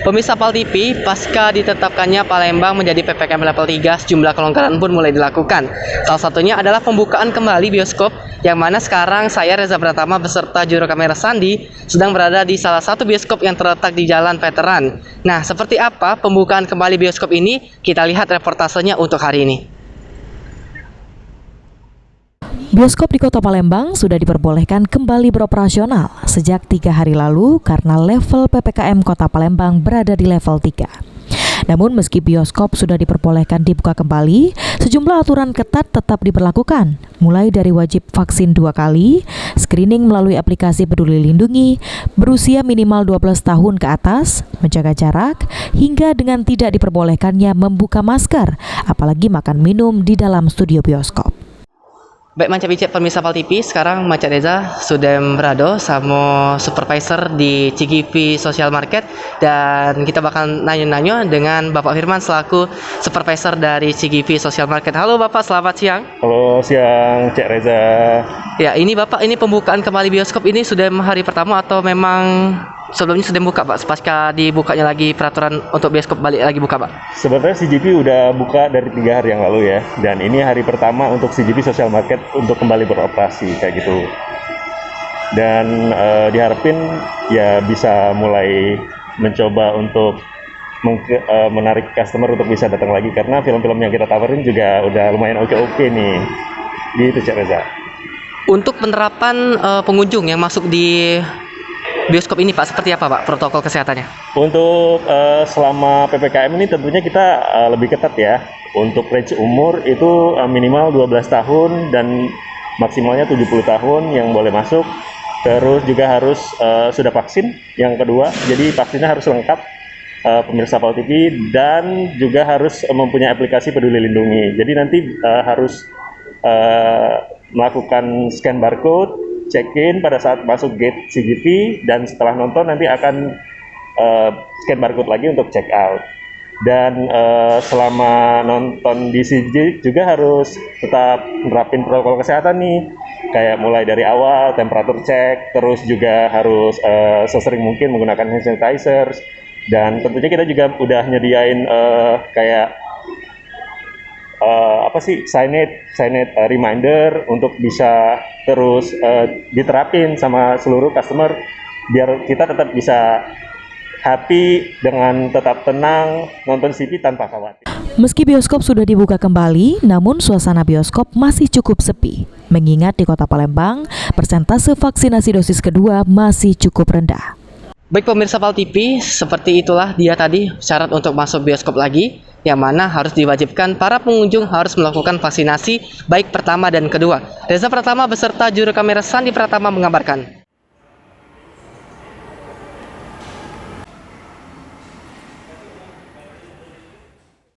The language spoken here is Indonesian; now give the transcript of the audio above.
Pemirsa PAL TV, pasca ditetapkannya Palembang menjadi PPKM level 3, sejumlah kelonggaran pun mulai dilakukan. Salah satunya adalah pembukaan kembali bioskop, yang mana sekarang saya Reza Pratama beserta juru kamera Sandi sedang berada di salah satu bioskop yang terletak di Jalan Veteran. Nah, seperti apa pembukaan kembali bioskop ini? Kita lihat reportasenya untuk hari ini. Bioskop di Kota Palembang sudah diperbolehkan kembali beroperasional sejak 3 hari lalu karena level PPKM Kota Palembang berada di level 3. Namun meski bioskop sudah diperbolehkan dibuka kembali, sejumlah aturan ketat tetap diberlakukan, mulai dari wajib vaksin 2 kali, screening melalui aplikasi Peduli Lindungi, berusia minimal 12 tahun ke atas, menjaga jarak, hingga dengan tidak diperbolehkannya membuka masker, apalagi makan minum di dalam studio bioskop. Baik, Manca Bicet pemirsa PAL TV, sekarang Manca Reza sudah berada sama supervisor di CGV Social Market, dan kita bakal nanya-nanya dengan Bapak Firman selaku supervisor dari CGV Social Market. Halo Bapak, selamat siang. Halo siang, Cek Reza. Ya, ini Bapak, ini pembukaan kembali bioskop ini sudah hari pertama atau memang sebelumnya sudah buka Pak, pasca dibukanya lagi peraturan untuk bioskop balik lagi buka Pak? Sebenarnya CGV udah buka dari 3 hari yang lalu ya, dan ini hari pertama untuk CGV Social Market untuk kembali beroperasi kayak gitu. Dan diharapin ya bisa mulai mencoba untuk menarik customer untuk bisa datang lagi, karena film-film yang kita tawarin juga udah lumayan oke-oke nih. Gitu Cek Reza. Untuk penerapan pengunjung yang masuk di bioskop ini Pak, seperti apa Pak protokol kesehatannya? Untuk selama PPKM ini tentunya kita lebih ketat ya. Untuk range umur itu minimal 12 tahun dan maksimalnya 70 tahun yang boleh masuk. Terus juga harus sudah vaksin yang kedua, jadi vaksinnya harus lengkap pemirsa PAL TV, dan juga harus mempunyai aplikasi Peduli Lindungi. Jadi nanti harus melakukan scan barcode, check-in pada saat masuk gate CGV, dan setelah nonton nanti akan scan barcode lagi untuk check out. Dan selama nonton di CGV juga harus tetap menerapin protokol kesehatan nih, kayak mulai dari awal temperatur cek, terus juga harus sesering mungkin menggunakan hand sanitizer, dan tentunya kita juga udah nyediain kayak signage reminder untuk bisa terus diterapin sama seluruh customer biar kita tetap bisa happy dengan tetap tenang nonton TV tanpa khawatir. Meski bioskop sudah dibuka kembali, namun suasana bioskop masih cukup sepi. Mengingat di Kota Palembang, persentase vaksinasi dosis kedua masih cukup rendah. Baik pemirsa PAL TV, seperti itulah dia tadi syarat untuk masuk bioskop lagi, yang mana harus diwajibkan para pengunjung harus melakukan vaksinasi baik pertama dan kedua. Reza Pratama beserta juru kamera Sandi Pratama mengabarkan.